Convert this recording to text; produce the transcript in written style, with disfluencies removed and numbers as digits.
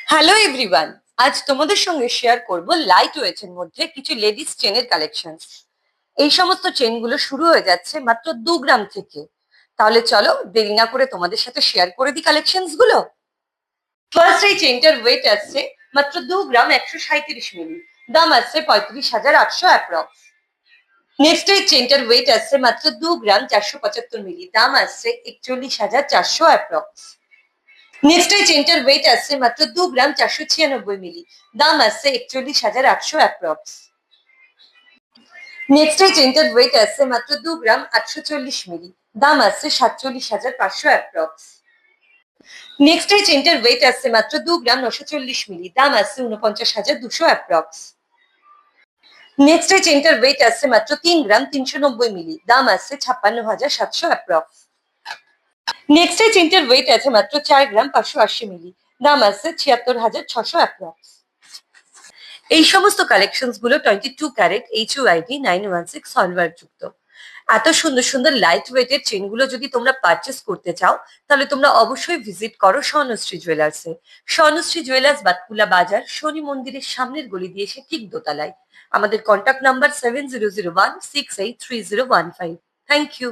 Hello everyone, আজ তোমাদের সঙ্গে শেয়ার করব লাইট ওয়েটের মধ্যে কিছু লেডিস চেনের কালেকশন। এই সমস্ত চেনগুলো শুরু হয়ে যাচ্ছে মাত্র 2 গ্রাম থেকে। তাহলে চলো দেরি না করে তোমাদের সাথে শেয়ার করে দিই কালেকশনস গুলো। ফার্স্ট এই চেনটার ওয়েট আসছে মাত্র 2 গ্রাম 137 মিলি, দাম আসছে 35,800 অ্যাপ্রক্স। নেক্সট এই চেনটার ওয়েট আসছে মাত্র 2 গ্রাম 475 মিলি, দাম আসছে 41,400 অ্যাপ্রক্স। নেক্সট এই চেনটার ওয়েট আসছে মাত্র 2 গ্রাম 496 মিলি, দাম আসছে 41,800 অ্যাপ্রক্স। নেক্সট এই চেনটার ওয়েট আসছে মাত্র 2 গ্রাম 840 মিলি, দাম আসছে 47,500 অ্যাপ্রক্স। নেক্সট এই চেনটার ওয়েট আসছে মাত্র 2 গ্রাম 940 মিলি, দাম আসছে 49,200 অ্যাপ্রক্স। নেক্সট এই চেনটার ওয়েট আসছে মাত্র 3 গ্রাম 390 মিলি, দাম আসছে 56,700 অ্যাপ্রক্স। নেক্সট এই চেনটার ওয়েট আছে মাত্র 4 গ্রাম 580 মিলি, দাম আসছে 76,600 অ্যাপ্রক্স। এই সমস্ত কালেকশনস গুলো 22 ক্যারেট HUID 916 হলমার্ক যুক্ত। এত সুন্দর সুন্দর লাইট ওয়েটের চেনগুলো যদি তোমরা পারচেস করতে চাও, তাহলে তোমরা অবশ্যই ভিজিট করো স্বর্ণশ্রী জুয়েলার্সে। স্বর্ণশ্রী জুয়েলার্স বাতকুলা বাজার, শনি মন্দিরের সামনের গলি দিয়ে এসে ঠিক দোতলায়। আমাদের কন্ট্যাক্ট নাম্বার 7001683015। Thank you.